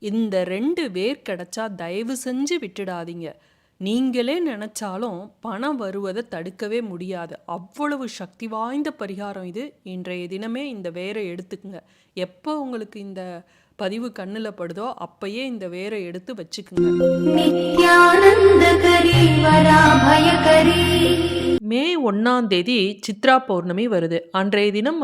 இந்த 2 வேர் கிடைச்சா தயவு செஞ்சு விட்டுடாதீங்க. நீங்களே நினைச்சாலும் பணம் வருவத தடுக்கவே முடியாது. அவ்வளவு சக்தி வாய்ந்த பரிகாரம் இது. இன்றைய தினமே இந்த வேர எடுத்துக்குங்க. எப்போ உங்களுக்கு இந்த பதிவு கண்ணுல படுதோ அப்பயே இந்த வேர எடுத்து வச்சுக்குங்க. நித்யானந்தகரி வராபயகரி. மே 1ஆம் தேதி சித்ரா பௌர்ணமி வருது. அன்றைய தினம்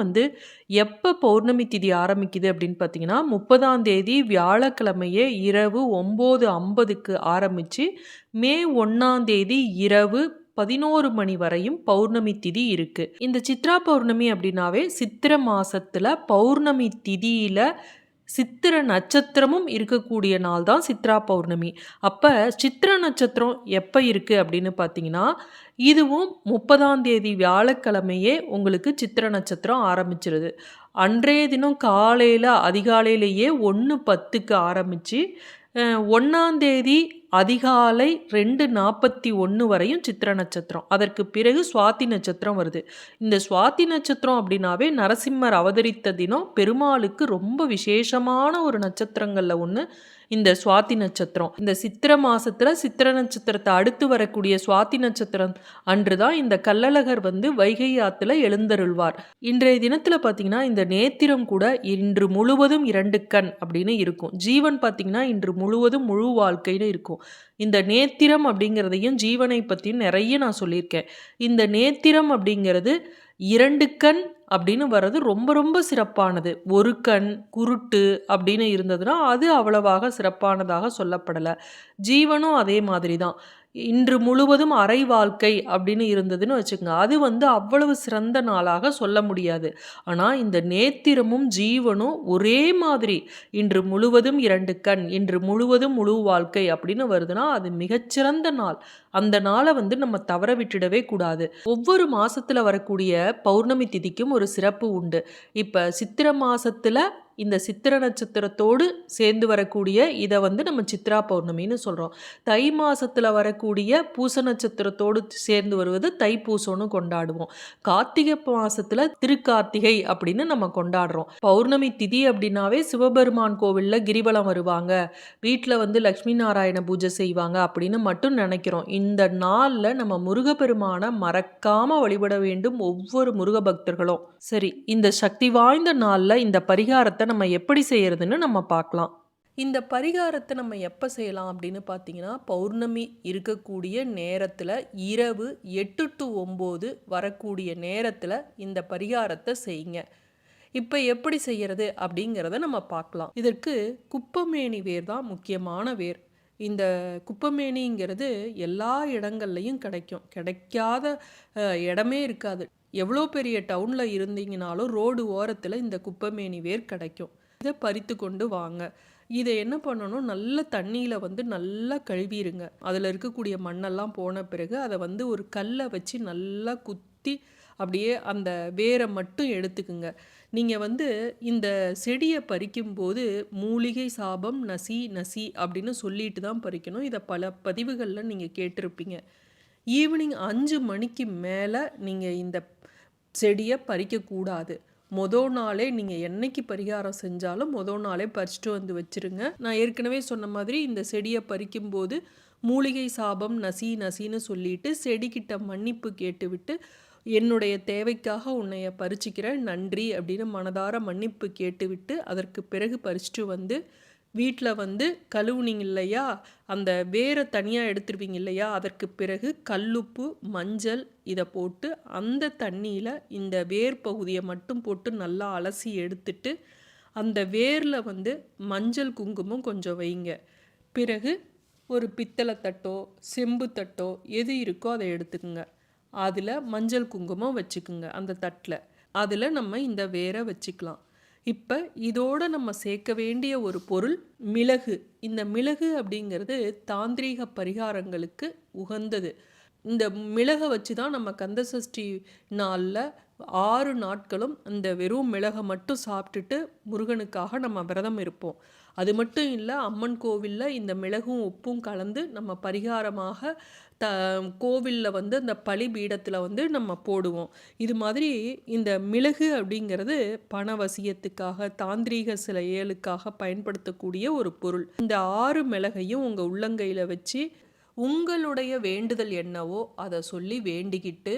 எப்போ பௌர்ணமி திதி ஆரம்பிக்குது அப்படின்னு பார்த்தீங்கன்னா, 30ஆம் தேதி வியாழக்கிழமையே இரவு 9:50க்கு ஆரம்பிச்சு மே 1ஆம் தேதி இரவு 11 மணி வரையும் பௌர்ணமி திதி இருக்கு. இந்த சித்ரா பௌர்ணமி அப்படின்னாவே சித்திர மாசத்துல பௌர்ணமி திதியில சித்திர நட்சத்திரமும் இருக்கக்கூடிய நாள் தான் சித்ரா பௌர்ணமி. அப்ப சித்திர நட்சத்திரம் எப்ப இருக்கு அப்படின்னு பார்த்தீங்கன்னா, இதுவும் 30ஆம் தேதி வியாழக்கிழமையே உங்களுக்கு சித்திர நட்சத்திரம் ஆரம்பிச்சிருது. அன்றைய தினம் காலையில அதிகாலையிலேயே 1:10க்கு ஆரம்பிச்சு 1ஆம் தேதி அதிகாலை 2:41 வரையும் சித்திர நட்சத்திரம். அதற்கு பிறகு சுவாதி நட்சத்திரம் வருது. இந்த சுவாதி நட்சத்திரம் அப்படின்னாவே நரசிம்மர் அவதரித்த தினம் பெருமாளுக்கு ரொம்ப விசேஷமான ஒரு நட்சத்திரங்கள்ல ஒன்று இந்த சுவாதி நட்சத்திரம். இந்த சித்திர மாசத்துல சித்திர நட்சத்திரத்தை அடுத்து வரக்கூடிய சுவாதி நட்சத்திரம் அன்றுதான் இந்த கள்ளழகர் வைகை ஆத்துல எழுந்தருள்வார். இன்றைய தினத்துல பாத்தீங்கன்னா இந்த நேத்திரம் கூட இன்று முழுவதும் 2 கண் அப்படின்னு இருக்கும். ஜீவன் பாத்தீங்கன்னா இன்று முழுவதும் முழு வாழ்க்கைன்னு இருக்கும். இந்த நேத்திரம் அப்படிங்கிறதையும் ஜீவனை பற்றியும் நிறைய நான் சொல்லியிருக்கேன். இந்த நேத்திரம் அப்படிங்கிறது 2 கண் அப்படின்னு வர்றது ரொம்ப ரொம்ப சிறப்பானது. ஒரு கண் குருட்டு அப்படின்னு இருந்ததுன்னா அது அவ்வளவாக சிறப்பானதாக சொல்லப்படலை. ஜீவனும் அதே மாதிரி தான். இன்று முழுவதும் அரை வாழ்க்கை அப்படின்னு இருந்ததுன்னு வச்சுக்கோங்க, அது அவ்வளவு சிறந்த நாளாக சொல்ல முடியாது. ஆனால் இந்த நேத்திரமும் ஜீவனும் ஒரே மாதிரி இன்று முழுவதும் 2 கண், இன்று முழுவதும் முழு வாழ்க்கை அப்படின்னு வருதுன்னா அது மிகச்சிறந்த நாள். அந்த நாளை நம்ம தவற விட்டுடவே கூடாது. ஒவ்வொரு மாசத்துல வரக்கூடிய பௌர்ணமி திதிக்கும் ஒரு சிறப்பு உண்டு. இப்ப சித்திர மாசத்துல இந்த சித்திர நட்சத்திரத்தோடு சேர்ந்து வரக்கூடிய இதை நம்ம சித்ரா பௌர்ணமின்னு சொல்கிறோம். தை மாசத்துல வரக்கூடிய பூச நட்சத்திரத்தோடு சேர்ந்து வருவது தைப்பூசம்னு கொண்டாடுவோம். கார்த்திகை மாசத்துல திருக்கார்த்திகை அப்படின்னு நம்ம கொண்டாடுறோம். பௌர்ணமி திதி அப்படின்னாவே சிவபெருமான் கோவில்ல கிரிவலம் வருவாங்க, வீட்டில் லக்ஷ்மி நாராயண பூஜை செய்வாங்க அப்படின்னு மட்டும் நினைக்கிறோம். இந்த நாளில் நம்ம முருகப்பெருமானை மறக்காம வழிபட வேண்டும் ஒவ்வொரு முருக பக்தர்களும். சரி, இந்த சக்தி வாய்ந்த நாளில் இந்த பரிகாரத்தை நம்ம எப்படி செய்யறதுன்னு நம்ம பார்க்கலாம். இந்த பரிகாரத்தை நம்ம எப்போ செய்யலாம் அப்படின்னு பார்த்தீங்கன்னா, பௌர்ணமி இருக்கக்கூடிய நேரத்தில் இரவு 8 to 9 வரக்கூடிய நேரத்தில் இந்த பரிகாரத்தை செய்யுங்க. இப்போ எப்படி செய்யறது அப்படிங்கிறத நம்ம பார்க்கலாம். இதற்கு குப்பமேனி வேர் தான் முக்கியமான வேர். இந்த குப்பமேனிங்கிறது எல்லா இடங்கள்லையும் கிடைக்கும். கிடைக்காத இடமே இருக்காது. எவ்வளோ பெரிய டவுனில் இருந்தீங்கனாலும் ரோடு ஓரத்தில் இந்த குப்பமேனி வேர் கிடைக்கும். இதை பறித்து கொண்டு வாங்க. இதை என்ன பண்ணணும், நல்ல தண்ணியில் நல்லா கழுவிடுங்க. அதில் இருக்கக்கூடிய மண்ணெல்லாம் போன பிறகு அதை ஒரு கல்லை வச்சு நல்லா குத்தி அப்படியே அந்த வேரை மட்டும் எடுத்துக்குங்க. நீங்கள் இந்த செடியை பறிக்கும்போது மூலிகை சாபம் நசி நசி அப்படின்னு சொல்லிட்டு தான் பறிக்கணும். இதை பல பதிவுகளில் நீங்கள் கேட்டிருப்பீங்க. ஈவினிங் 5 மணிக்கு மேலே நீங்கள் இந்த செடியை பறிக்கக்கூடாது. மொதல் நாளே நீங்கள் என்னைக்கு பரிகாரம் செஞ்சாலும் மொதல் நாளே பறிச்சுட்டு வச்சுருங்க. நான் ஏற்கனவே சொன்ன மாதிரி இந்த செடியை பறிக்கும்போது மூலிகை சாபம் நசி நசின்னு சொல்லிட்டு செடிக்கிட்ட மன்னிப்பு கேட்டுவிட்டு, என்னுடைய தேவைக்காக உன்னைய பறிச்சுக்கிறேன் நன்றி அப்படின்னு மனதார மன்னிப்பு கேட்டுவிட்டு அதற்கு பிறகு பறிச்சுட்டு வீட்டில் கழுவுனீங்க இல்லையா, அந்த வேரை தனியாக எடுத்துருவீங்க இல்லையா, அதற்கு பிறகு கல்லுப்பு மஞ்சள் இதை போட்டு அந்த தண்ணியில் இந்த வேர் பகுதியை மட்டும் போட்டு நல்லா அலசி எடுத்துட்டு அந்த வேரில் மஞ்சள் குங்குமம் கொஞ்சம் வைங்க. பிறகு ஒரு பித்தளை தட்டோ செம்பு தட்டோ எது இருக்கோ அதை எடுத்துக்குங்க. அதில் மஞ்சள் குங்குமம் வச்சுக்குங்க. அந்த தட்டில் அதில் நம்ம இந்த வேரை வச்சுக்கலாம். இப்போ இதோட நம்ம சேர்க்க வேண்டிய ஒரு பொருள் மிளகு. இந்த மிளகு அப்படிங்கிறது தாந்திரீக பரிகாரங்களுக்கு உகந்தது. இந்த மிளகை வச்சு தான் நம்ம கந்தசஷ்டி நாளில் 6 நாட்களும் இந்த வெறும் மிளகை மட்டும் சாப்பிட்டுட்டு முருகனுக்காக நம்ம விரதம் இருப்போம். அது மட்டும் இல்லை, அம்மன் கோவிலில் இந்த மிளகும் உப்பும் கலந்து நம்ம பரிகாரமாக த கோவிலில் வந்து அந்த பலிபீடத்தில் வந்து நம்ம போடுவோம். இது மாதிரி இந்த மிளகு அப்படிங்கிறது பணவசியத்துக்காக, தாந்திரீக செயலுக்காக பயன்படுத்தக்கூடிய ஒரு பொருள். இந்த 6 மிளகையும் உங்கள் உள்ளங்கையில் வச்சு உங்களுடைய வேண்டுதல் என்னவோ அதை சொல்லி வேண்டிக்கிட்டு,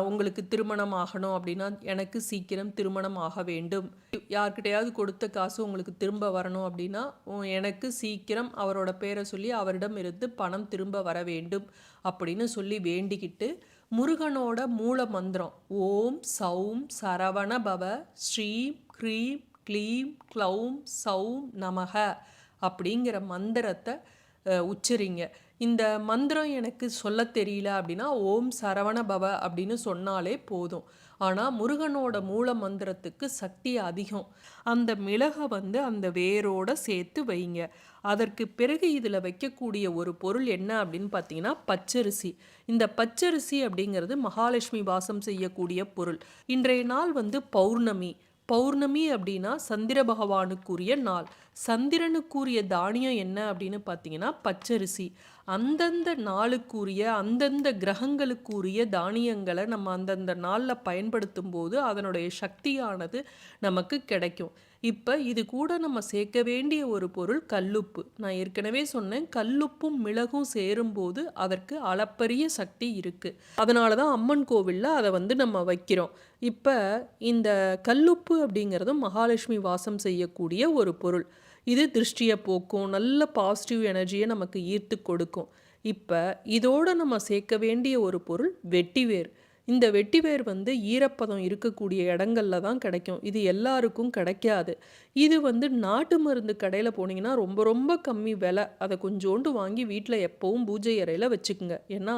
உங்களுக்கு திருமணம் ஆகணும் அப்படின்னா, எனக்கு சீக்கிரம் திருமணம் ஆக வேண்டும், யார்கிட்டையாவது கொடுத்த காசு உங்களுக்கு திரும்ப வரணும் அப்படின்னா, எனக்கு சீக்கிரம் அவரோட பேரை சொல்லி அவரிடம் இருந்து பணம் திரும்ப வர வேண்டும் அப்படின்னு சொல்லி வேண்டிக்கிட்டு, முருகனோட மூல மந்திரம் ஓம் சௌம் சரவண பவ ஸ்ரீம் க்ரீம் க்ளீம் க்ளௌம் சௌம் நமக அப்படிங்கிற மந்திரத்தை உச்சரிங்க. இந்த மந்திரம் எனக்கு சொல்ல தெரியல அப்படின்னா ஓம் சரவண பவ அப்படின்னு சொன்னாலே போதும். ஆனால் முருகனோட மூல மந்திரத்துக்கு சக்தி அதிகம். அந்த மிளகை வந்து அந்த வேரோட சேர்த்து வைங்க. அதற்கு பிறகு இதில் வைக்கக்கூடிய ஒரு பொருள் என்ன அப்படின்னு பார்த்தீங்கன்னா பச்சரிசி. இந்த பச்சரிசி அப்படிங்கிறது மகாலட்சுமி வாசம் செய்யக்கூடிய பொருள். இன்றைய நாள் வந்து பௌர்ணமி. பௌர்ணமி அப்படின்னா சந்திர பகவானுக்குரிய நாள். சந்திரனுக்குரிய தானியம் என்ன அப்படின்னு பார்த்தீங்கன்னா பச்சரிசி. அந்தந்த நாளுக்குரிய அந்தந்த கிரகங்களுக்குரிய தானியங்களை நம்ம அந்தந்த நாளில் பயன்படுத்தும் போது அதனுடைய சக்தியானது நமக்கு கிடைக்கும். இப்போ இது கூட நம்ம சேர்க்க வேண்டிய ஒரு பொருள் கல்லுப்பு. நான் ஏற்கனவே சொன்னேன், கல்லுப்பும் மிளகும் சேரும்போது அதற்கு அளப்பரிய சக்தி இருக்குது. அதனால தான் அம்மன் கோவிலில் அதை வந்து நம்ம வைக்கிறோம். இப்போ இந்த கல்லுப்பு அப்படிங்கிறது மகாலட்சுமி வாசம் செய்யக்கூடிய ஒரு பொருள். இது திருஷ்டியை போக்கும், நல்ல பாசிட்டிவ் எனர்ஜியை நமக்கு ஈர்த்து கொடுக்கும். இப்போ இதோடு நம்ம சேர்க்க வேண்டிய ஒரு பொருள் வெட்டிவேர். இந்த வெட்டிவேர் வந்து ஈரப்பதம் இருக்கக்கூடிய இடங்கள்ல தான் கிடைக்கும். இது எல்லாருக்கும் கிடைக்காது. இது வந்து நாட்டு மருந்து கடையில் போனீங்கன்னா ரொம்ப ரொம்ப கம்மி விலை. அதை கொஞ்சோண்டு வாங்கி வீட்டில் எப்போவும் பூஜை அறையில் வச்சுக்குங்க. ஏன்னா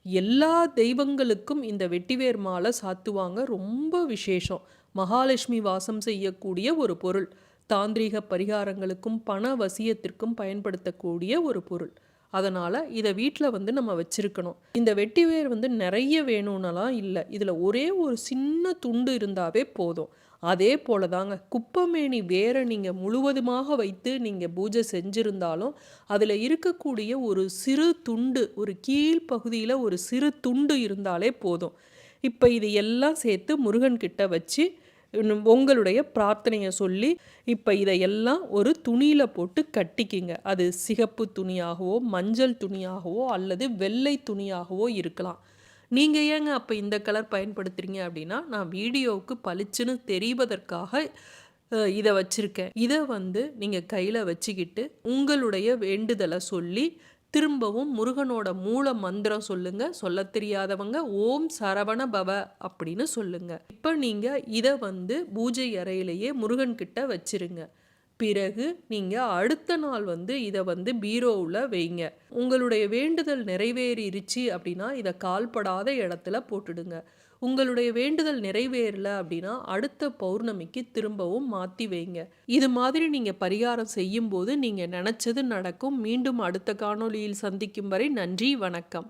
எல்லா தெய்வங்களுக்கும் இந்த வெட்டிவேர் மாலை சாத்துவாங்க. ரொம்ப விசேஷம். மகாலட்சுமி வாசம் செய்யக்கூடிய ஒரு பொருள். தாந்திரீக பரிகாரங்களுக்கும் பண வசியத்திற்கும் பயன்படுத்தக்கூடிய ஒரு பொருள். அதனால் இதை வீட்டில் வந்து நம்ம வச்சுருக்கணும். இந்த வெட்டிவேர் வந்து நிறைய வேணும்னலாம் இல்லை. இதில் ஒரே ஒரு சின்ன துண்டு இருந்தாவே போதும். அதே போல தாங்க குப்பமேனி வேரை நீங்கள் முழுவதுமாக வைத்து நீங்கள் பூஜை செஞ்சுருந்தாலும் அதில் இருக்கக்கூடிய ஒரு சிறு துண்டு, ஒரு கீழ்ப்பகுதியில் ஒரு சிறு துண்டு இருந்தாலே போதும். இப்போ இது எல்லாம் சேர்த்து முருகன்கிட்ட வச்சு உங்களுடைய பிரார்த்தனையை சொல்லி இப்போ இதையெல்லாம் ஒரு துணியில் போட்டு கட்டிக்கிங்க. அது சிகப்பு துணியாகவோ மஞ்சள் துணியாகவோ அல்லது வெள்ளை துணியாகவோ இருக்கலாம். நீங்கள் ஏங்க அப்போ இந்த கலர் பயன்படுத்துகிறீங்க அப்படின்னா, நான் வீடியோவுக்கு பளிச்சுன்னு தெரிவதற்காக இதை வச்சுருக்கேன். இதை வந்து நீங்கள் கையில் வச்சுக்கிட்டு உங்களுடைய வேண்டுதலை சொல்லி திரும்பவும் முருகனோட மூல மந்திரம் சொல்லுங்க. சொல்ல தெரியாதவங்க ஓம் சரவண பவ அப்படின்னு சொல்லுங்க. இப்போ நீங்க இதை வந்து பூஜை அறையிலேயே முருகன் கிட்ட வச்சிருங்க. பிறகு நீங்க அடுத்த நாள் வந்து இதை வந்து பீரோவில் வைங்க. உங்களுடைய வேண்டுதல் நிறைவேறிருச்சு அப்படின்னா இதை கால்படாத இடத்துல போட்டுடுங்க. உங்களுடைய வேண்டுதல் நிறைவேறல அப்படின்னா அடுத்த பௌர்ணமிக்கு திரும்பவும் மாற்றி வைங்க. இது மாதிரி நீங்கள் பரிகாரம் செய்யும்போது நீங்கள் நினச்சது நடக்கும். மீண்டும் அடுத்த காணொளியில் சந்திக்கும் வரை நன்றி, வணக்கம்.